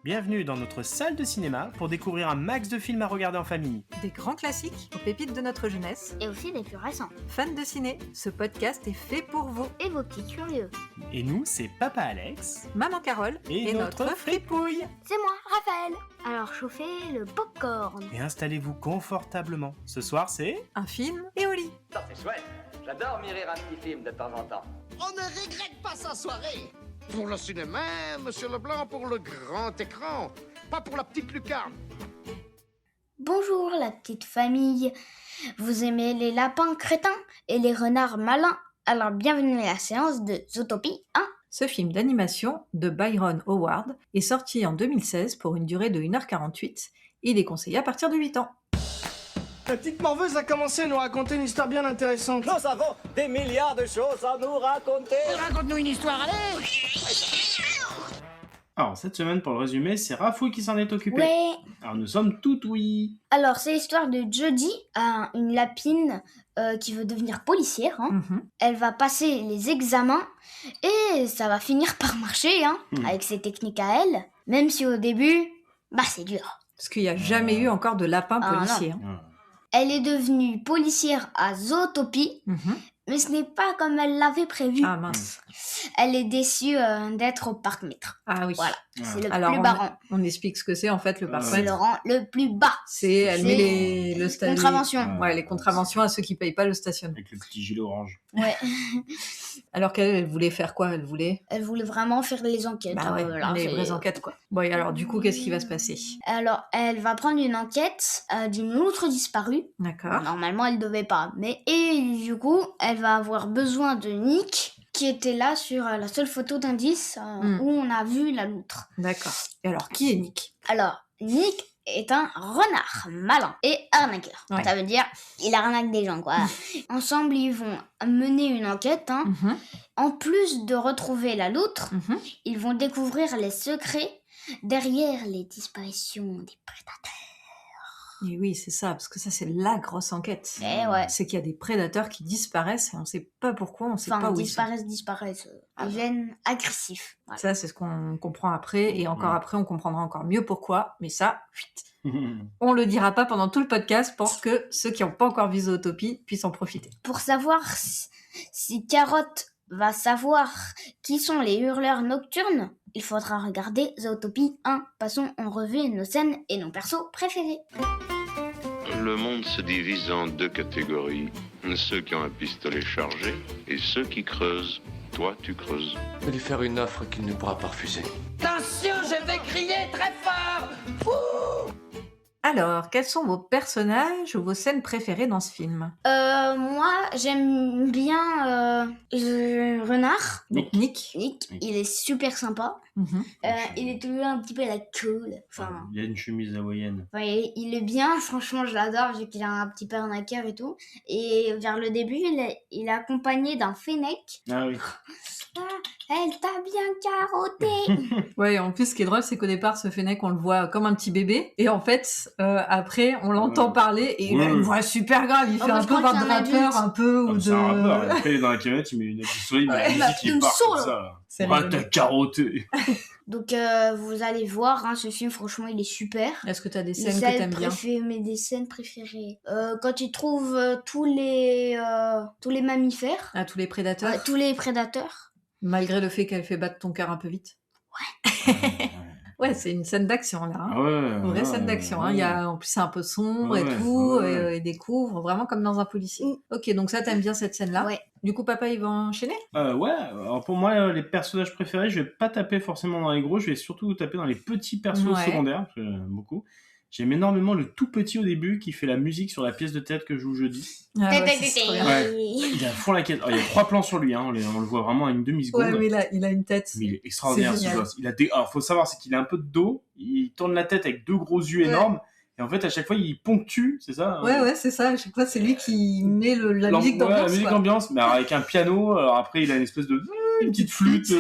Bienvenue dans notre salle de cinéma pour découvrir un max de films à regarder en famille. Des grands classiques aux pépites de notre jeunesse. Et aussi des plus récents. Fans de ciné, ce podcast est fait pour vous. Et vos petits curieux. Et nous, c'est Papa Alex Maman Carole et notre fripouille. C'est moi, Raphaël. Alors chauffez le popcorn. Et installez-vous confortablement. Ce soir, c'est... un film et au lit. Ça c'est chouette. J'adore mirer un petit film de temps en temps. On ne regrette pas sa soirée. Pour le cinéma, Monsieur Leblanc, pour le grand écran, pas pour la petite lucarne. Bonjour la petite famille. Vous aimez les lapins crétins et les renards malins? Alors bienvenue à la séance de Zootopie 1. Ce film d'animation de Byron Howard est sorti en 2016 pour une durée de 1h48. Il est conseillé à partir de 8 ans. La petite morveuse a commencé à nous raconter une histoire bien intéressante. Nous avons des milliards de choses à nous raconter. Raconte-nous une histoire, allez. Alors, cette semaine, pour le résumé, c'est Rafouille qui s'en est occupé. Ouais. Alors, nous sommes tout oui. Alors c'est l'histoire de Jodie, une lapine qui veut devenir policière. Elle va passer les examens et ça va finir par marcher avec ses techniques à elle. Même si au début, c'est dur. Parce qu'il n'y a jamais eu encore de lapin policier. Elle est devenue policière à Zootopie, mais ce n'est pas comme elle l'avait prévu. Ah mince. Elle est déçue d'être au parc-mètre. Ah oui. Voilà, c'est le Alors, plus bas rang. on explique ce que c'est en fait le C'est parc-mètre. le rang le plus bas. Elle met le sta- contraventions. Ouais, les contraventions à ceux qui payent pas le stationnement. Avec le petit gilet orange. Ouais. Alors qu'elle voulait faire quoi? Elle voulait vraiment faire les enquêtes. les vraies enquêtes quoi. Bon, et alors du coup, qu'est-ce qui va se passer? Alors, elle va prendre une enquête d'une loutre disparue. D'accord. Normalement, elle devait pas. Et du coup, elle va avoir besoin de Nick, qui était là sur la seule photo d'indice où on a vu la loutre. D'accord. Et alors, qui est Nick? Alors, Nick est un renard malin et arnaqueur. Ouais. Ça veut dire, il arnaque des gens, quoi. Ensemble, ils vont mener une enquête. En plus de retrouver la loutre, ils vont découvrir les secrets derrière les disparitions des prédateurs. Et oui, c'est ça, parce que ça, c'est la grosse enquête. Eh ouais. C'est qu'il y a des prédateurs qui disparaissent et on sait pas pourquoi, on sait pas où ils sont. disparaissent. Ils deviennent agressifs. Voilà. Ça, c'est ce qu'on comprend après, et encore après, on comprendra encore mieux pourquoi, mais ça, on le dira pas pendant tout le podcast pour que ceux qui n'ont pas encore vu Zootopie puissent en profiter. Pour savoir si Carotte va savoir qui sont les hurleurs nocturnes, il faudra regarder Zootopie 1. Passons en revue nos scènes et nos persos préférés. Le monde se divise en deux catégories. Ceux qui ont un pistolet chargé et ceux qui creusent. Toi, tu creuses. Je vais lui faire une offre qu'il ne pourra pas refuser. Attention, je vais crier très fort. Alors, quels sont vos personnages ou vos scènes préférées dans ce film? Moi, j'aime bien le renard. Donc, Nick. Nick, il est super sympa. Il est toujours un petit peu la cool. Enfin, Il y a une chemise hawaïenne. il est bien, franchement, je l'adore, vu qu'il a un petit peu arnaqueur et tout. Et vers le début, il est accompagné d'un fennec. Ah oui. Elle t'a bien carotté. Ouais, en plus, ce qui est drôle, c'est qu'au départ, ce fennec, on le voit comme un petit bébé. Et en fait, après, on l'entend parler et il a une voix super grave. Il fait moi, un je peu crois voix que de c'est un rappeur, adulte. un peu, ou C'est un rappeur. de... Après, il est dans la camionnette, il met une souris, mais la Ouais, musique, il une part soul. comme ça. Là. C'est Ah, rigolo. t'as carotté. Donc, vous allez voir, ce film, franchement, il est super. Est-ce que t'as des Mes scènes que t'aimes bien? des scènes préférées. Quand il trouve tous les mammifères, À tous les prédateurs? tous les prédateurs. Malgré le fait qu'elle fait battre ton cœur un peu vite? Ouais, c'est une scène d'action, là. Ah ouais. Une vraie scène d'action. En plus, c'est un peu sombre et tout. Et il découvre vraiment comme dans un policier. Ok, donc ça, t'aimes bien cette scène-là? Ouais. Du coup, papa, il va enchaîner? Ouais, alors pour moi, les personnages préférés, je vais pas taper forcément dans les gros, je vais surtout taper dans les petits persos secondaires, parce que j'aime beaucoup. J'aime énormément le tout petit au début qui fait la musique sur la pièce de théâtre que je joue jeudi. Ah ouais, c'est trop bien. Ouais. Il est à fond la quête. Il y a 3 plans sur lui, on le voit vraiment à une demi-seconde. Ouais, mais il a une tête. Mais il est extraordinaire, C'est ce génial. gosse. Alors, faut savoir, c'est qu'il a un peu de dos, il tourne la tête avec 2 gros yeux énormes, et en fait, à chaque fois, il ponctue, c'est ça? Ouais, c'est ça. À chaque fois, c'est lui qui met la musique d'ambiance. La musique d'ambiance, mais alors avec un piano, alors après, il a une espèce de... une petite flûte,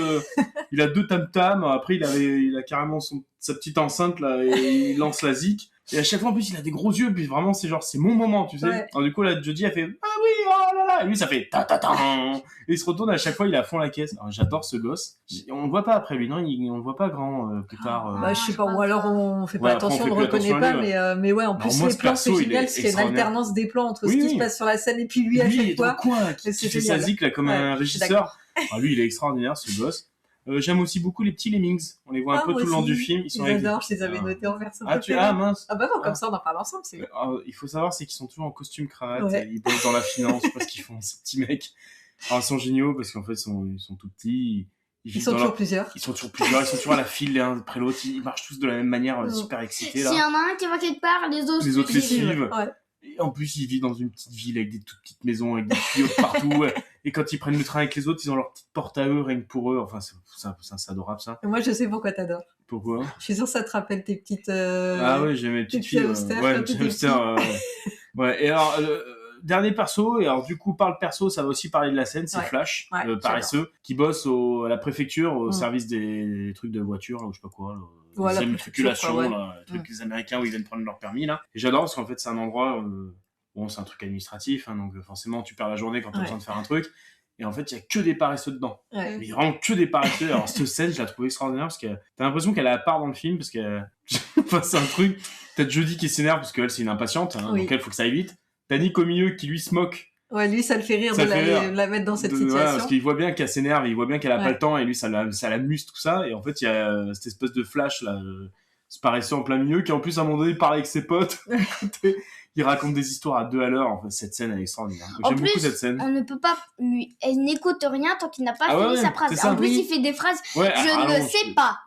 il a 2 tam-tams, après, il a carrément sa petite enceinte, là, et il lance la zik. Et à chaque fois, en plus, il a des gros yeux, puis vraiment, c'est mon moment, tu sais. Ouais. Alors, du coup, là, Jodie a fait, ah oui, oh là Et lui, ça fait ta. Et il se retourne à chaque fois, il est à fond la caisse. Alors, j'adore ce gosse. On le voit pas après lui, non? On le voit pas grand plus tard. Bah, je sais pas, ou alors on fait pas Ouais, après, attention, on fait on plus le reconnaît attention à pas, lui, mais ouais, en plus, moi, les ce plans, perso, c'est il génial, est parce qu'il y a une extraordinaire. alternance des plans entre ce Oui, qui oui. se passe sur la scène et puis lui à Lui, il chaque est trop fois. coin, qui C'est fait génial. sa zik là comme Ouais, un je suis régisseur. Ah, lui, il est extraordinaire, ce gosse. J'aime aussi beaucoup les petits Lemmings. On les voit un peu moi tout le long aussi. du film. Ils sont J'adore, je les avais notés en verso. mince. Ah bah non, comme ça on en parle ensemble, c'est Il faut savoir, c'est qu'ils sont toujours en costume cravate. Ouais. Ils bossent dans la finance, je sais pas ce qu'ils font, ces petits mecs. Alors, ils sont géniaux parce qu'en fait, ils sont tout petits. Ils vivent sont dans toujours leur- plusieurs. Ils sont toujours plusieurs. Ils sont toujours à la file l'un après l'autre. Ils marchent tous de la même manière, super excités S'il y là. en a un qui va quelque part, les autres Les suivent. Ouais. Et en plus, ils vivent dans une petite ville avec des toutes petites maisons, avec des tuyaux de partout. Et quand ils prennent le train avec les autres, ils ont leur petite porte à eux, rien que pour eux. Enfin, c'est adorable ça. Et moi je sais pourquoi t'adores. Pourquoi? Je suis sûre que ça te rappelle tes petites... Ah ouais, j'ai mes petites petits filles. hamsters, Ouais, quand mes petits t'étais hamsters. Ouais, et alors, dernier perso, et alors du coup, par le perso, ça va aussi parler de la scène, c'est Ouais. Flash, Ouais, le paresseux, qui bosse à la préfecture, au service des trucs de voiture, là, ou je sais pas quoi, Ouais, les la immatriculations, préfecture, là, les trucs des Américains où ils viennent prendre leur permis, là. Et j'adore parce qu'en fait, c'est un endroit, bon, c'est un truc administratif, hein, donc forcément, tu perds la journée quand t'as besoin de faire un truc. Et en fait, il y a que des paresseux dedans. Ouais. Mais vraiment que des paresseux. Alors, cette scène, je la trouve extraordinaire parce que t'as l'impression qu'elle a la part dans le film parce que, enfin, c'est un truc. T'as Jodie qui s'énerve parce qu'elle, c'est une impatiente, hein, Oui. donc elle, faut que ça aille vite. T'as Nick au milieu qui lui se moque. Ouais, lui ça le fait rire Ça de le fait rire. la mettre dans cette Voilà, situation. parce qu'il voit bien qu'elle s'énerve, il voit bien qu'elle a Ouais. pas le temps et lui, ça l'amuse tout ça. Et en fait, il y a cette espèce de Flash, là, ce paresseux en plein milieu qui, en plus, à un moment donné, parle avec ses potes. Il raconte des histoires à 2 à l'heure. En fait, cette scène, elle est extraordinaire. En J'aime beaucoup plus, cette scène. on ne peut pas lui... Elle n'écoute rien tant qu'il n'a pas Ah fini ouais, sa phrase. c'est ça. En plus, Oui. il fait des phrases. Ouais, Je ne allons, sais pas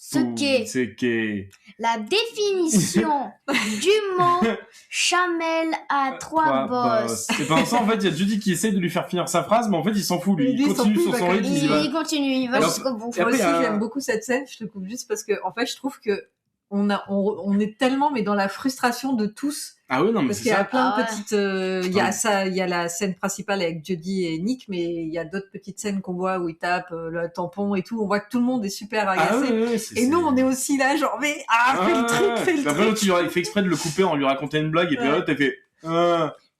ce qu'est C'est qu'est. la définition du mot chamelle à 3 bosses. Et pendant ça, en fait, il y a Judy qui essaie de lui faire finir sa phrase, mais en fait, il s'en fout, lui. Lui, Il il s'en continue fout, sur il son va rythme, il y va. Il continue, il va Alors, jusqu'au bout. et Moi après, aussi, il y a- j'aime beaucoup cette scène. Je te coupe juste parce que, en fait, je trouve que on est tellement, mais dans la frustration de tous. Ah oui, non, mais Parce c'est qu'il y a ça. plein de ouais. petites, il y a ça, il y a la scène principale avec Jodie et Nick, mais il y a d'autres petites scènes qu'on voit où ils tapent le tampon et tout. On voit que tout le monde est super agacé. Ah ouais, Et nous, on est aussi là, genre, mais, fais le truc, fais le Après, truc. l'autre, il fait exprès de le couper en lui racontant une blague, et puis Ouais. l'autre, elle fait.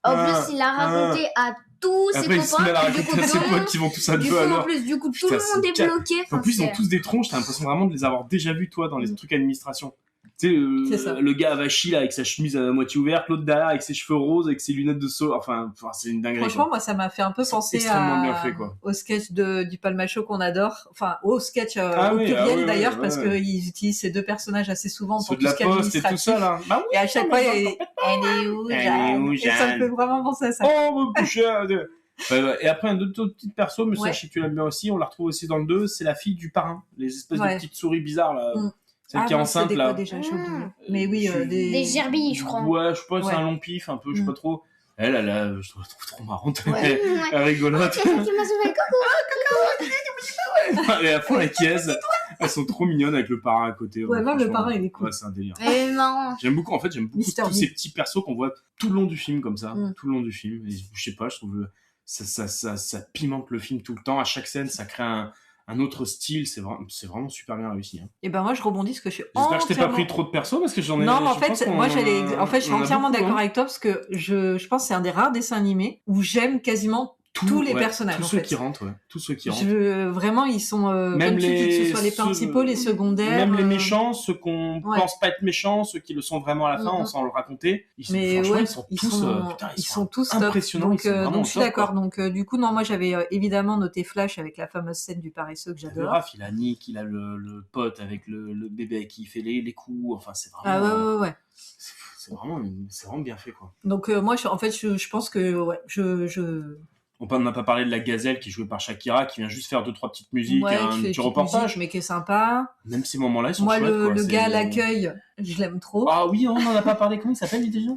En plus, il a raconté à tous ses Après, il se met à la copains. Du coup, raconter à ses tout le potes monde- qui vont tous à du 2 à coup, en l'heure. plus, du coup, tout Putain, le monde c'est est bloqué. En Enfin, plus, ils ont c'est- tous des tronches, t'as l'impression vraiment de les avoir déjà vus, toi, dans les trucs administration. Tu C'est sais, ça. le gars à Vachi, là, avec sa chemise à moitié ouverte, l'autre derrière, avec ses cheveux roses, avec ses lunettes de saut. Enfin, c'est une dinguerie. Franchement, quoi. moi, ça m'a fait un peu C'est penser extrêmement bien fait, quoi. au sketch du Palmacho qu'on adore. Enfin, au sketch Ah au oui, pluriel ah oui, d'ailleurs, oui, parce ouais. qu'ils utilisent ces deux personnages assez souvent Ceux pour de tout la ce qui est poste et tout administratif. ça, là. Bah oui, Et à chaque non, fois, mais elle est où, Elle est Jeanne où, Et ça me Jeanne fait vraiment penser à ça. Oh, mon bouchard de... Et après, un autre petit perso, mais Ouais. ça, je sais que tu l'aimes bien aussi, on la retrouve aussi dans le 2, c'est la fille du parrain. Les espèces Ouais. de petites souris bizarres, là. Mm. Celle qui est non, enceinte, c'est des là. quoi déjà, j'ai oublié. Mais oui, Des gerbilles, je crois. Ouais, je sais pas, c'est Ouais. un long pif, un peu, je sais pas trop. Elle, je trouve trop marrante. Ouais. Elle rigolote. C'est ça qui m'a sauvé. Et à la fin, les caisses, elles sont trop mignonnes avec le parrain à côté. Ouais, même le franchement. parrain, il est cool. Ouais, c'est un délire. Mais marrant. J'aime beaucoup, en fait, j'aime beaucoup Mister tous V. ces petits persos qu'on voit tout le long du film, comme ça. Mm. Tout le long du film. Et je sais pas, je trouve ça pimente le film tout le temps. À chaque scène, ça crée un autre style. C'est vraiment super bien réussi. Hein. Et ben moi, je rebondis parce que je suis J'espère que je t'ai pas entièrement- pris trop de persos parce que j'en ai. Non, mais en je pense fait, qu'on- moi, je suis on en a entièrement beaucoup, d'accord hein. avec toi parce que je pense que c'est un des rares dessins animés où j'aime quasiment tous les ouais, personnages. Tous en ceux fait. qui rentrent, ouais. Tous ceux qui rentrent. Vraiment, ils sont Même comme tu dis, que ce soit les ceux- principaux, les secondaires. Même les méchants, ceux qu'on ouais. pense pas être méchants, ceux qui le sont vraiment à la fin, Mhm. sans le raconter. Mais franchement, ouais, ils sont tous, putain, ils sont tous top. impressionnants. Donc, ils sont vraiment donc je suis top, d'accord. quoi. Donc du coup, non, moi j'avais évidemment noté Flash avec la fameuse scène du paresseux que Le j'adore. Raph, il a Nick, il a le pote avec le bébé qui fait les coups. Enfin, c'est vraiment. Ah ouais. C'est vraiment bien fait, quoi. Donc moi, en fait, je pense que ouais, On n'a pas parlé de la gazelle qui est jouée par Shakira, qui vient juste faire 2-3 petites musiques, ouais, et un qui fait petit une reportage. musique, mais qui est sympa. Même ces moments-là, ils sont Moi, chouettes, quoi. le C'est- gars à l'accueil, je l'aime trop. Ah oui, on n'en a pas parlé. Comment il s'appelle, lui, déjà?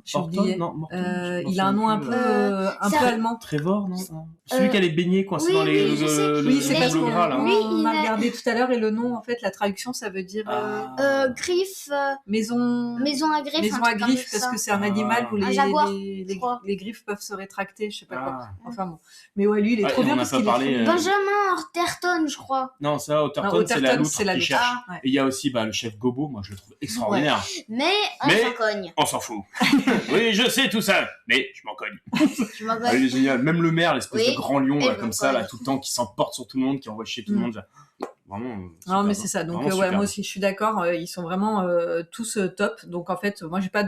J'ai Morton, oublié. non, Morton, je Il a un nom un sais peu, plus. un peu ça- allemand. Trevor, non? Celui qui a les beignets coincés oui, dans les. oui, je sais. Oui, c'est Mais- parce le qu'on gras, là. Lui, on il a a- regardé tout à l'heure et le nom, en fait, la traduction, ça veut dire Griffe, maison maison à griffes. maison un à truc comme griffes parce ça. que c'est un animal où Un jaguar, les je crois. griffes peuvent se rétracter, je sais pas quoi. Ah. Enfin bon. Mais ouais, lui, il est Ah, trop et bien on n'a parce pas qu'il parlé, est trop bien. Benjamin Orterton, je crois. Non, ça, Otterton, Non, c'est la Otterton, loutre c'est la qui loutre. cherche. Ah, ouais. Et il y a aussi le chef Gobo, moi je le trouve extraordinaire. Mais on Mais- s'en cogne. On s'en fout. Oui, je sais tout ça, mais je m'en cogne. Je m'en Ah, il est génial. Même le maire, l'espèce Oui. de grand lion, Et là, je comme ça, là, cogne. tout le temps, qui s'emporte sur tout le monde, qui envoie chier tout le monde. Vraiment. Non, superbe, mais c'est ça. Donc, vraiment ouais, superbe. moi aussi, je suis d'accord. Ils sont vraiment tous top. Donc, en fait, moi, j'ai pas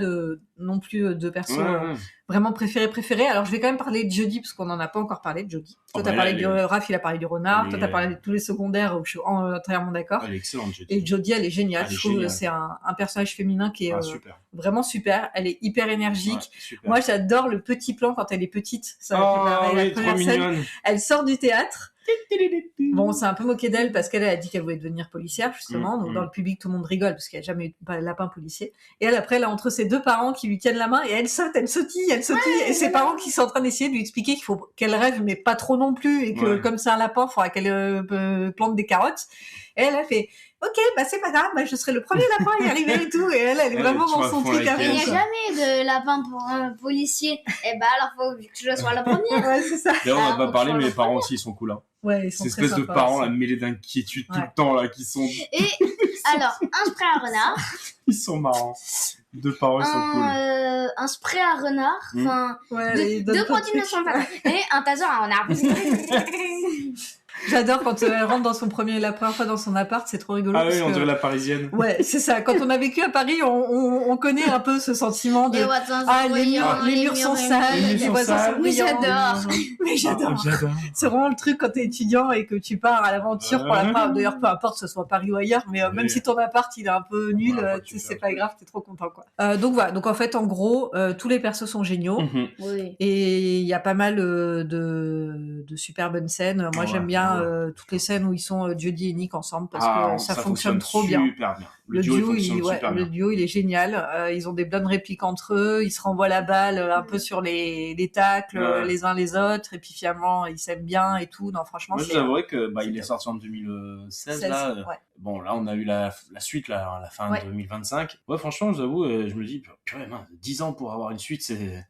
non plus de perso Ouais. vraiment préféré. Alors, je vais quand même parler de Jodie, parce qu'on en a pas encore parlé de Jodie. Toi, Oh, t'as bah, parlé elle du est- Raph, il a parlé du renard. elle Toi, est- t'as parlé de tous les secondaires où je suis entièrement d'accord. Elle est excellente, Jodie. Et Jodie, elle est géniale. Elle est Je trouve que géniale. c'est un personnage féminin qui est Super. vraiment super. Elle est hyper énergique. Ouais, super. Moi, j'adore le petit plan quand elle est petite. Ça m'a fait Oh, marrer, la oui, trop première scène. mignonne. Elle sort du théâtre. Bon, c'est un peu moqué d'elle parce qu'elle a dit qu'elle voulait devenir policière, justement. Donc, dans le public, tout le monde rigole parce qu'il n'y a jamais eu de lapin policier. Et elle, après, elle a entre ses deux parents qui lui tiennent la main et elle sautille. Et ses parents qui sont en train d'essayer de lui expliquer qu'elle rêve, mais pas trop non plus. Et que, comme c'est un lapin, il faudra qu'elle plante des carottes. Et elle a fait, ok, bah c'est pas grave, bah je serai le premier lapin à y arriver et tout. Et elle est vraiment dans son truc à Il n'y a fond. jamais de lapin pour un policier. Et bah alors faut que je sois la première. Ouais, c'est ça. D'ailleurs, on n'a Alors, pas parlé, faut mais le les parents aussi, ils sont cool. Hein. Ouais, ils sont Ces très espèces de sympas parents, aussi. là, mêlés d'inquiétude tout Ouais. le temps, là, qui sont, Et alors, un spray à renard. ils sont marrants. Deux parents, ils sont cool. Un spray à renard. Mm. Enfin, Ouais, ils donnent deux plein de produits ne trucs. sont pas. Et un taser à renard. J'adore quand elle rentre la première fois dans son appart, c'est trop rigolo. Ah parce oui, on que- dirait la parisienne. Ouais, c'est ça. Quand on a vécu à Paris, on connaît un peu ce sentiment de Les voisins ah sont les murs, brillants, les murs sont sales, les murs les sont voisins sales. sont Oui, brillants. j'adore. Mais j'adore. Ah, j'adore. C'est vraiment le truc quand t'es étudiant et que tu pars à l'aventure pour la part. D'ailleurs, peu importe, que ce soit Paris ou ailleurs, mais même Oui. si ton appart il est un peu nul, Ouais, tu sais, c'est pas grave, t'es trop content quoi. Donc voilà. Donc en fait, en gros, tous les persos sont géniaux. Mhm. Oui. Et il y a pas mal de super bonnes scènes. Moi, Ouais, j'aime bien ouais. toutes les scènes où ils sont Jodie et Nick ensemble parce Ah, que ça fonctionne trop bien. super bien. Le duo, il fonctionne super le bien. duo, il est génial. Ils ont des bonnes répliques entre eux. Ils se renvoient la balle un peu sur les tacles Ouais. les uns les autres. Et puis finalement, ils s'aiment bien et tout. Non, franchement, Moi, je c'est vous avouerai que c'est il est top. sorti en 2016 16, là. ouais. Bon, là, on a eu la suite là, à la fin Ouais. de 2025. Ouais, franchement, je vous avoue, je me dis, purée, mince, 10 ans pour avoir une suite, c'est.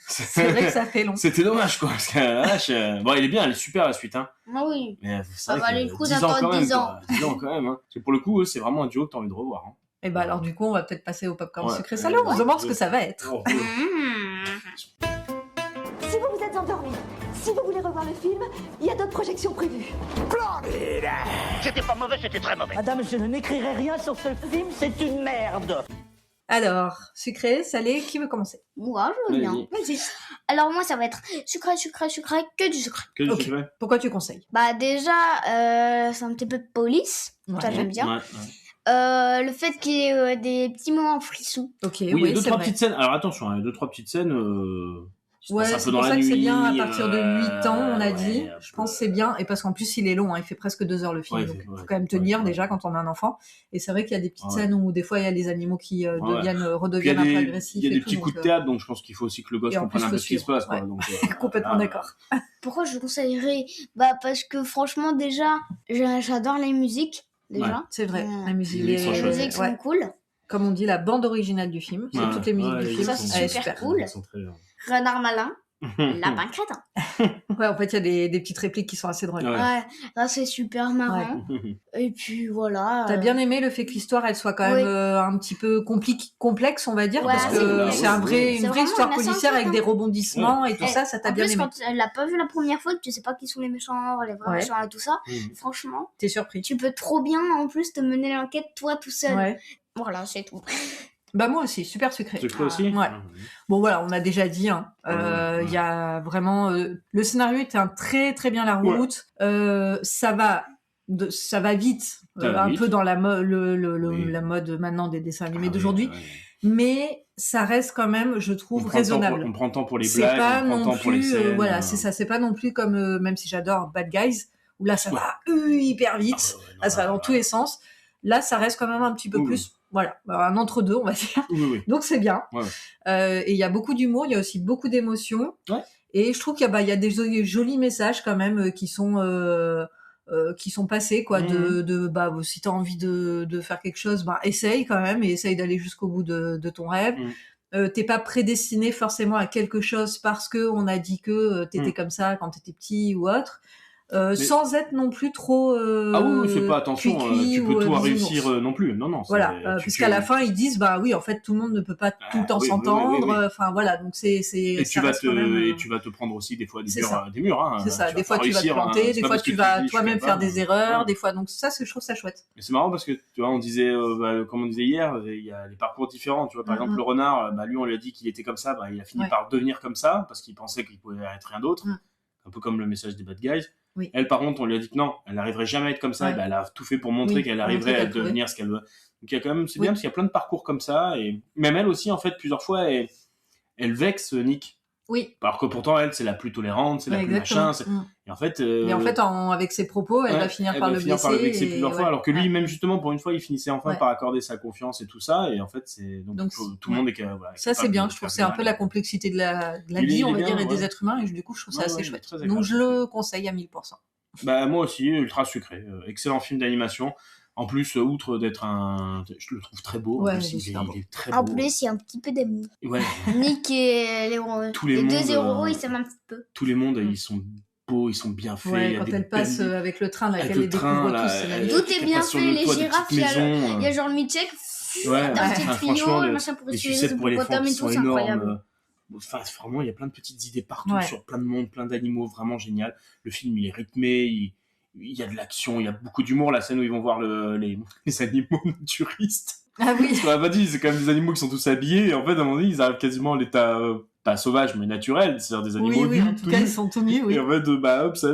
C'est vrai que ça fait long. C'était dommage, quoi. Parce que, la vache, bon, il est bien, elle est super la suite, hein. Ah oui. Mais Ça c'est vrai valait que le coup 10 ans d'attendre quand même. 10 ans. quoi. 10 ans quand même, hein. Parce que pour le coup, c'est vraiment un duo que t'as envie de revoir. Hein. Et bah alors du coup, on va peut-être passer au popcorn Ouais. sucré salé. On se demande ce que ça va être. Oh. Si vous vous êtes endormi, si vous voulez revoir le film, il y a d'autres projections prévues. C'était pas mauvais, c'était très mauvais. Madame, je n'écrirai rien sur ce film, c'est une merde. Alors, sucré, salé, qui veut commencer? Moi, je veux bien. Vas-y. Alors moi, ça va être sucré, que du sucré. Que du Ok. sucré. Pourquoi tu conseilles? Bah déjà, c'est un petit peu de police. Ça, Ouais. j'aime bien. Ouais. Le fait qu'il y ait des petits moments frissons. Ok, Oui, il y a deux, c'est trois vrai. petites scènes. Alors attention, il y a deux, trois petites scènes. qui se Ouais, passent un c'est peu pour dans ça la que c'est nuit, bien à partir de 8 ans, on a ouais, dit. un Je peu. pense que c'est bien. Et parce qu'en plus, il est long, hein, il fait presque 2 heures le film. Ouais, donc, il fait- faut ouais. quand même tenir Ouais, déjà ouais. quand on a un enfant. Et c'est vrai qu'il y a des petites Ouais. scènes où des fois il y a les animaux qui Ouais. redeviennent Puis il y a un peu agressifs. il y a et des tout, petits donc, coups de théâtre, donc je pense qu'il faut aussi que le gosse et en comprenne plus, un peu faut ce qui se suivre, passe. Quoi. ouais. Donc, Complètement d'accord. Pourquoi je conseillerais? Bah parce que franchement déjà, j'adore les musiques déjà. C'est vrai. La Les musique, musiques sont Les chouettes. musiques ouais. sont cool. Comme on dit, la bande originale du film. C'est Ouais. toutes les musiques Ouais, du les film. Ça, musiques c'est Elle est super super. cool. Ils sont très bien. Renard malin, lapin crétin. Ouais, en fait, il y a des petites répliques qui sont assez drôles. Ouais. Ouais, ça c'est super marrant. Et puis voilà. T'as bien aimé le fait que l'histoire elle soit quand Oui. même un petit peu complexe on va dire Ouais, parce c'est que vrai. c'est une C'est vraie vraiment histoire une assez policière avec enquête, des hein. rebondissements et tout ça t'a En bien plus, aimé. quand elle l'a pas vu la première fois, que tu sais pas qui sont les méchants, les vrais Ouais. méchants et tout ça, Mhm. franchement, T'es surpris. tu peux trop bien en plus te mener l'enquête toi tout seul. Ouais. Voilà, c'est tout. Bah moi aussi, super sucré. Sucré aussi. Ouais. Bon voilà, on a déjà dit. Hein. Il y a vraiment le scénario tient très très bien la route. Ça va vite, Ça va un vite. peu dans la mode Oui. la mode maintenant des dessins animés Ah oui, d'aujourd'hui, ouais. mais ça reste quand même, je trouve, raisonnable. On prend le temps pour les C'est blagues, pas on prend le non temps pour les plus, scènes. voilà, c'est ça. C'est pas non plus comme, même si j'adore Bad Guys, où là ça va hyper vite, là ça va dans tous les sens. Là, ça reste quand même un petit peu plus, voilà, un entre-deux, on va dire. Oui. Donc c'est bien. Ouais. Et il y a beaucoup d'humour, il y a aussi beaucoup d'émotions. Ouais. Et je trouve qu'il y a des jolis messages quand même qui sont passés, quoi. Bah, si t'as envie de faire quelque chose, bah, essaye quand même et essaye d'aller jusqu'au bout de ton rêve. T'es pas prédestiné forcément à quelque chose parce que on a dit que t'étais comme ça quand t'étais petit ou autre. sans être non plus trop ah oui, c'est pas attention, tu peux tout réussir non plus. Non. Voilà, puisqu'à la fin ils disent bah oui, en fait tout le monde ne peut pas tout le temps s'entendre. Enfin voilà, donc c'est. Et tu vas te prendre aussi des fois des murs. Hein, c'est ça. Des fois tu vas te planter, des fois tu vas toi-même faire des erreurs, des fois donc ça je trouve ça chouette. Et c'est marrant parce que tu vois, on disait comme on disait hier, il y a les parcours différents. Tu vois, par exemple le renard, lui on lui a dit qu'il était comme ça, il a fini par devenir comme ça parce qu'il pensait qu'il pouvait être rien d'autre. Un peu comme le message des Bad Guys. Oui. Elle, par contre, on lui a dit que non, elle n'arriverait jamais à être comme ça. Et elle a tout fait pour montrer qu'elle arriverait à devenir ce qu'elle veut. Donc, il y a quand même, c'est bien parce qu'il y a plein de parcours comme ça. Et même elle aussi, en fait, plusieurs fois, elle vexe Nick. Oui. Alors que pourtant, elle, c'est la plus tolérante, c'est la plus machin. Et en fait, avec ses propos, elle va finir par le blesser. Plusieurs fois. Alors que lui, même justement, pour une fois, il finissait enfin par accorder sa confiance et tout ça. Et en fait, donc tout le monde est ça, c'est bien. Je trouve que c'est un peu la complexité de la vie, on va dire, et des êtres humains. Et du coup, je trouve ça assez chouette. Donc, je le conseille à 1000%. Moi aussi, ultra sucré. Excellent film d'animation. En plus, outre d'être je le trouve très beau. Ouais, il est très beau. En plus, il y a un petit peu d'amour. Ouais. Nick et les deux héros, ils s'aiment un petit peu. Tous les mondes, ils sont beaux, ils sont bien faits. Ouais, quand elle passe avec le train, qu'elle les découvre tous. Tout est bien fait, les girafes, il y a genre le Mitchek, un petit trio, le machin pour tuer les hippopotames et tout, c'est incroyable. Enfin, vraiment, il y a plein de petites idées partout sur plein de mondes, plein d'animaux, vraiment génial. Le film, il est rythmé, il y a de l'action, il y a beaucoup d'humour. La scène où ils vont voir les animaux naturistes. Ah oui. On l'a pas dit, c'est quand même des animaux qui sont tous habillés. Et en fait, à un moment donné, ils arrivent quasiment à l'état pas sauvage, mais naturel. C'est-à-dire des animaux nus. Oui, en tout cas, ils sont tout nus, oui. Et en fait, hop, ça.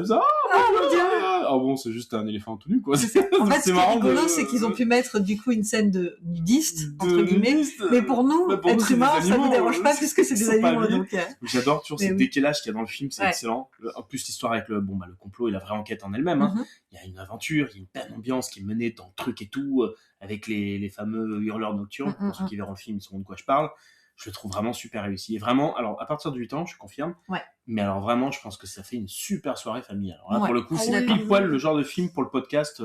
mon Dieu! Ah bon, c'est juste un éléphant tout nu, quoi. En fait, ce qui est rigolo, c'est qu'ils ont pu mettre, du coup, une scène de nudiste, entre guillemets. Mais pour nous, êtres humains, ça nous dérange pas, puisque c'est des animaux, donc. J'adore toujours ce décalage qu'il y a dans le film, c'est excellent. En plus, l'histoire avec le complot et la vraie enquête en elle-même, il y a une aventure, il y a une belle ambiance qui est menée dans le truc et tout, avec les fameux hurleurs nocturnes. Pour ceux qui verront le film, ils sauront de quoi je parle. Je le trouve vraiment super réussi. Et vraiment, alors, à partir de 8 ans, je confirme. Ouais. Mais alors, vraiment, je pense que ça fait une super soirée familiale. Alors là, pour le coup, c'est pile poil le genre de film pour le podcast.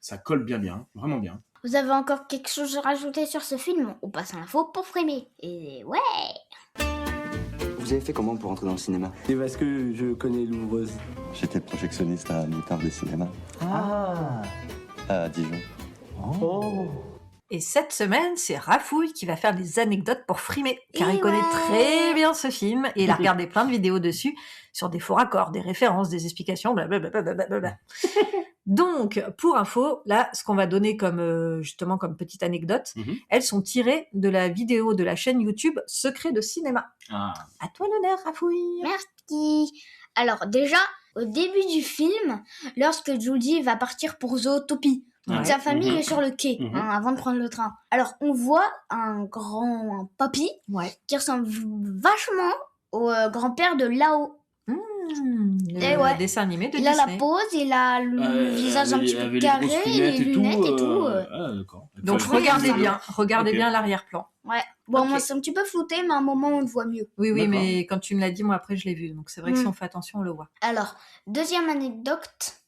Ça colle bien. Vraiment bien. Vous avez encore quelque chose à rajouter sur ce film? On passe à l'info pour frimer. Et ouais! Vous avez fait comment pour entrer dans le cinéma? C'est parce que je connais l'ouvreuse. J'étais projectionniste à Mitard des cinémas. À Dijon. Oh. Et cette semaine, c'est Rafouille qui va faire des anecdotes pour frimer, car il connaît très bien ce film et il a regardé plein de vidéos dessus sur des faux raccords, des références, des explications, blablabla. Donc, pour info, là, ce qu'on va donner comme justement comme petite anecdote, elles sont tirées de la vidéo de la chaîne YouTube Secret de cinéma. À toi l'honneur, Rafouille. Merci. Alors déjà, au début du film, lorsque Judy va partir pour Zootopie, sa famille est sur le quai avant de prendre le train. Alors on voit un grand papy qui ressemble vachement au grand-père de Lao. Le dessin animé de Disney. Il a la pose, il a le visage un petit peu carré, les lunettes et tout. D'accord. Donc regardez bien l'arrière-plan. Ouais. Bon, moi c'est un petit peu flouté, mais à un moment on le voit mieux. Oui, mais quand tu me l'as dit, moi après je l'ai vu. Donc c'est vrai que si on fait attention, on le voit. Alors, deuxième anecdote.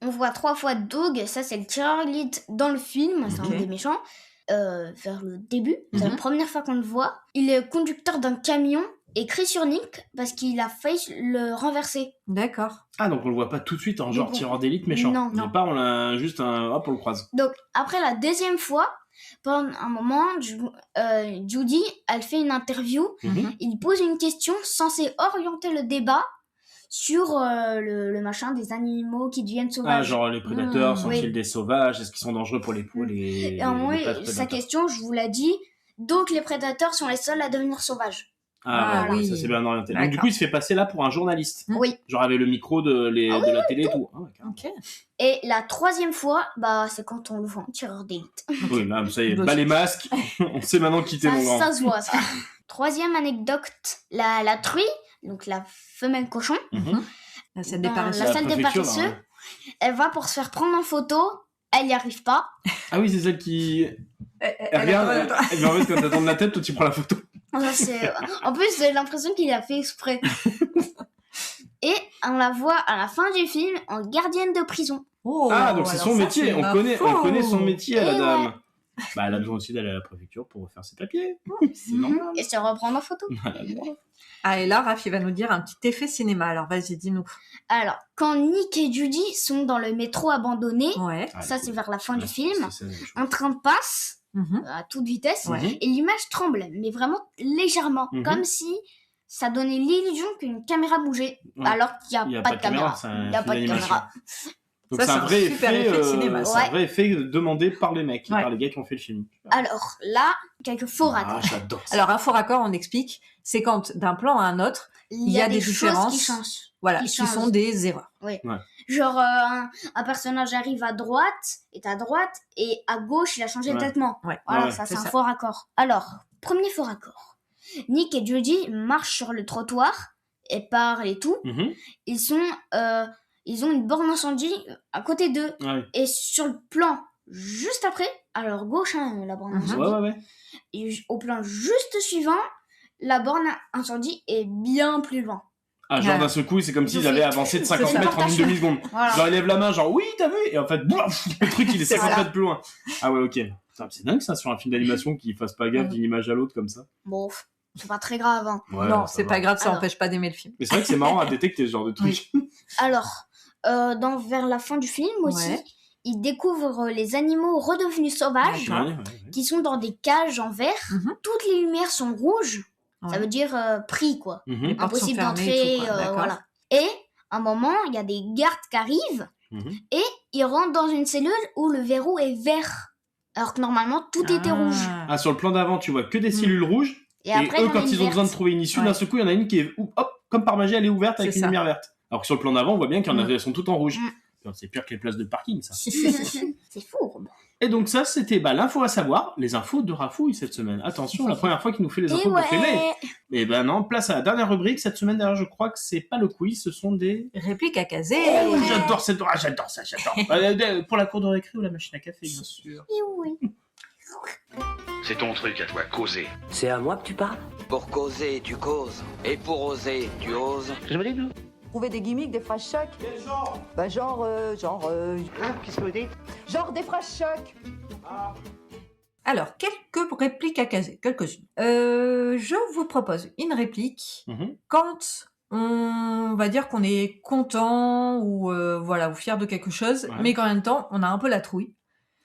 On voit 3 fois Doug, ça c'est le tireur élite dans le film, c'est un des méchants, vers le début, c'est la première fois qu'on le voit. Il est conducteur d'un camion et crie sur Nick parce qu'il a failli le renverser. D'accord. Ah, donc on le voit pas tout de suite en genre tireur d'élite méchant. Non. On pas, on a juste hop, on le croise. Donc après la deuxième fois, pendant un moment, Judy, elle fait une interview, il pose une question censée orienter le débat sur le machin des animaux qui deviennent sauvages. Ah, genre les prédateurs, sont-ils des sauvages? Est-ce qu'ils sont dangereux pour les sa question, je vous l'ai dit, donc les prédateurs sont les seuls à devenir sauvages. Ah oui, ça c'est bien orienté. Donc du coup, il se fait passer là pour un journaliste. Oui. Genre avec le micro de la télé et tout. Et la troisième fois, c'est quand on le voit en tireur d'élite. Oui, là, ça y est, les masques, on sait maintenant quitter mon grand. Ça se voit, ça. Troisième anecdote, la truie, donc la femelle cochon, la salle des paresseux, elle va pour se faire prendre en photo, elle n'y arrive pas. Ah oui, c'est celle qui... Elle regarde, en fait, quand elle tourne la tête, toi tu prends la photo. En plus, j'ai l'impression qu'il a fait exprès. Et on la voit à la fin du film en gardienne de prison. Donc c'est son métier, on connaît son métier à la dame. Bah, elle a besoin aussi d'aller à la préfecture pour refaire ses papiers. C'est normal. Et se reprendre en photo. Elle a le droit. Ah, et là, Raph, il va nous dire un petit effet cinéma. Alors, vas-y, dis-nous. Alors, quand Nick et Judy sont dans le métro abandonné, Ouais. ça c'est vers la fin du film, C'est ça, je- un train passe à toute vitesse Ouais. et l'image tremble, mais vraiment légèrement, comme si ça donnait l'illusion qu'une caméra bougeait, Ouais. alors qu'il n'y a, pas de caméra. c'est Il n'y a un pas de film d'animation. caméra. Donc Ça, c'est un c'est un vrai super effet, effet de cinéma, c'est ça. un vrai effet demandé par les mecs, Ouais. par les gars qui ont fait le film. Alors là, quelques faux Ah, raccords. j'adore ça. Alors, un faux raccord, on explique, c'est quand d'un plan à un autre, il y a des choses différences. qui changent. Voilà, qui qui changent. sont des erreurs. Oui. Ouais. Genre, un personnage arrive à droite, est à droite, et à gauche, il a changé de Ouais. vêtement. Ouais. Voilà, Ouais, ça, c'est c'est un ça. faux raccord. Alors, premier faux raccord. Nick et Judy marchent sur le trottoir, et parlent et tout. Mhm. Ils ont une borne incendie à côté d'eux. Ouais. Et sur le plan juste après, à leur gauche, la borne incendie, Ouais. et au plan juste suivant, la borne incendie est bien plus loin. Ah, genre Ouais. d'un seul coup, c'est comme Ils s'ils ont avaient fait- avancé de c'est 50 ça. mètres en une demi-seconde. Voilà. Genre, il lève la main, genre oui, t'as vu? Et en fait, bouf, le truc, il est 50 Voilà. mètres plus loin. Ah ouais, ok. Putain, c'est dingue ça sur un film d'animation qui fasse pas gaffe d'une image à l'autre comme ça. Bon, c'est pas très grave. Hein. Ouais, Non, ça c'est va. pas grave, ça Alors. empêche pas d'aimer le film. Mais c'est vrai que c'est marrant à détecter ce genre de truc. Alors, vers la fin du film aussi, Ouais. ils découvrent les animaux redevenus sauvages D'accord. Ouais. qui sont dans des cages en verre. Mhm. Toutes les lumières sont rouges. Ça Ouais. veut dire pris, quoi. Mhm. Les portes sont Impossible fermées d'entrer. et tout, quoi. D'accord. Voilà. Et à un moment, il y a des gardes qui arrivent Mhm. et ils rentrent dans une cellule où le verrou est vert. Alors que normalement, tout était rouge. Ah, sur le plan d'avant, tu vois que des cellules rouges. Et après, eux, il y en a quand une ils ont besoin de verte. trouver une issue, Ouais. d'un seul coup, il y en a une qui est, hop, comme par magie, elle est ouverte avec C'est une ça. lumière verte. Alors que sur le plan d'avant, on voit bien qu'il y en a, Mm. elles sont toutes en rouge. Mm. C'est pire que les places de parking, ça. C'est fou. Et donc ça, c'était l'info à savoir, les infos de Rafouille cette semaine. Attention, la première fois qu'il nous fait les Et infos ouais. pour filmer. Et ben non, place à la dernière rubrique. Cette semaine, d'ailleurs, je crois que c'est pas le quiz, ce sont des... Réplique à caser. Oh, j'adore cette... Ah, j'adore ça, j'adore. Pour la cour de récré ou la machine à café, bien sûr. Et oui. C'est ton truc à toi, causer. C'est à moi que tu parles? Pour causer, tu causes. Et pour oser, tu oses. Je me dis nous. Trouver des gimmicks, des phrases chocs. Quel genre? Bah genre. Qu'est-ce que vous dites? Genre des phrases chocs. Alors, quelques répliques à caser, quelques-unes. Je vous propose une réplique Mhm. quand on va dire qu'on est content ou voilà, ou fier de quelque chose, Ouais. mais qu'en même temps, on a un peu la trouille.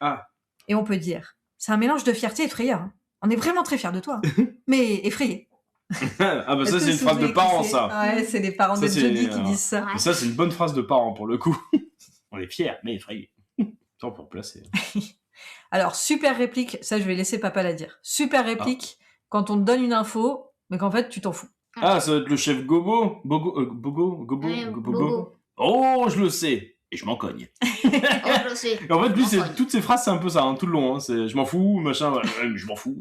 Ah. Et on peut dire, c'est un mélange de fierté et de frayeur. Hein. On est vraiment très fiers de toi, hein. Mais effrayé. Ah bah Est-ce ça, que c'est une vous phrase de savez qui parents, c'est ça. Ouais, c'est les parents Ça, de c'est, Jodie qui disent ça. Mais ça, c'est une bonne phrase de parents, pour le coup. On est fiers, mais effrayés. Ça, on peut replacer. Alors, super réplique, ça je vais laisser papa la dire. Super réplique, quand on te donne une info, mais qu'en fait tu t'en fous. Ah, ça va être le chef Gobo. Gobo. Bogo. Oh, je le sais. Et je m'en cogne. Oh, je le sais. Et en fait, lui, Je m'en cogne. toutes ses phrases, c'est un peu ça, hein, tout le long. Hein. C'est je m'en fous, machin, ouais, mais je m'en fous.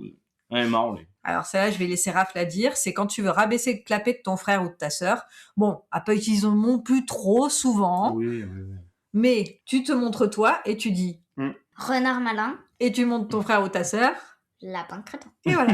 Ouais, marrant, lui. Alors celle-là, je vais laisser Raph la dire, c'est quand tu veux rabaisser le clapet de ton frère ou de ta sœur. Bon, à pas utiliser le mot plus trop souvent, Oui. mais tu te montres toi et tu dis, Renard malin, et tu montres ton frère ou ta sœur, lapin crétin. et voilà.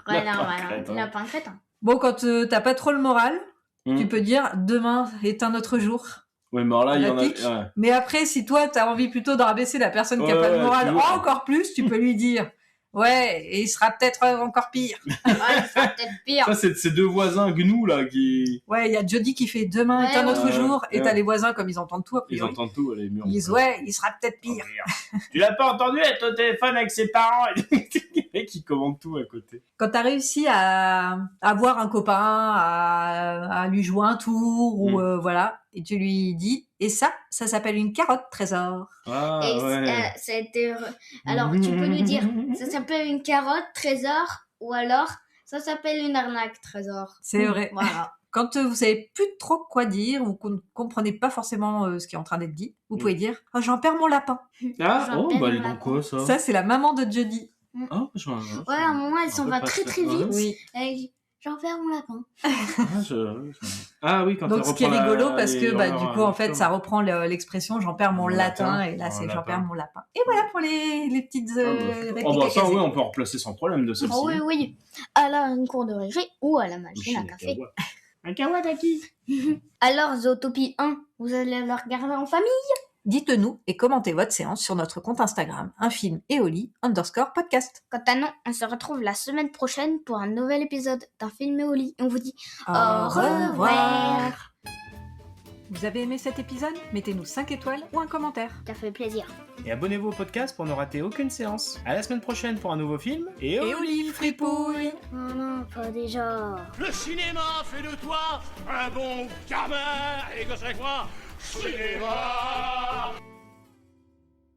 Renard Lapin malin, crétin. lapin crétin. Bon, quand t'as pas trop le moral, Mm. tu peux dire, demain est un autre jour. Ouais, mais alors là, il y en a. Réplique. Ouais. Mais après, si toi, t'as envie plutôt de rabaisser la personne qui a Ouais, pas de ouais, morale toujours. encore plus, tu peux lui dire, ouais, et il sera peut-être encore pire. Ouais, il sera peut-être pire. Ça, c'est de ces deux voisins gnous, là, qui. Ouais, il y a Jodie qui fait demain est Ouais, un autre ouais, jour, et ouais. t'as les voisins comme ils entendent tout, a Ils priori. entendent tout, les murs. Ils disent, ouais, il sera peut-être pire. Tu l'as pas entendu être au téléphone avec ses parents? Les mecs, qui commandent tout à côté. Quand t'as réussi à avoir un copain, à lui jouer un tour, ou voilà, et tu lui dis, et ça s'appelle une carotte, trésor. Ah, Et ouais. ça a été alors, tu peux lui dire, ça s'appelle une carotte, trésor, ou alors, ça s'appelle une arnaque, trésor. C'est vrai. Voilà. Quand vous savez plus trop quoi dire, ou qu'on ne comprenez pas forcément ce qui est en train d'être dit, vous pouvez dire, oh, j'en perds mon lapin. Ah, J'en oh, perds bah, mon dis donc lapin. quoi, ça? Ça, c'est la maman de Jodie. Oh, Ouais, à un moment, elle s'en va très très vite. Oui. Elle dit, j'en perds mon lapin. Ah oui, quand Donc, elle ce qui est reprend rigolo, la- parce les que du hurleurs, coup, en fait, ça reprend l'expression j'en perds mon Mon latin, latin, et là, mon c'est j'en lapin. perds mon lapin. Et voilà pour les petites répliques Oh, bah, à ça, caser. oui, on peut en replacer sans problème de celle-ci. Oh oui, oui. À la cour de récré ou à la machine à café. Un kawataki. Alors, Zootopie 1, vous allez le regarder en famille? Dites-nous et commentez votre séance sur notre compte Instagram, #podcast. Quant à nous, on se retrouve la semaine prochaine pour un nouvel épisode d'un film et au lit. On vous dit au revoir. Vous avez aimé cet épisode ? Mettez-nous 5 étoiles ou un commentaire. Ça fait plaisir. Et abonnez-vous au podcast pour ne rater aucune séance. À la semaine prochaine pour un nouveau film et au lit, fripouille. Oh non, pas déjà. Le cinéma fait de toi un bon gamin. Et que c'est quoi ? Cinéma.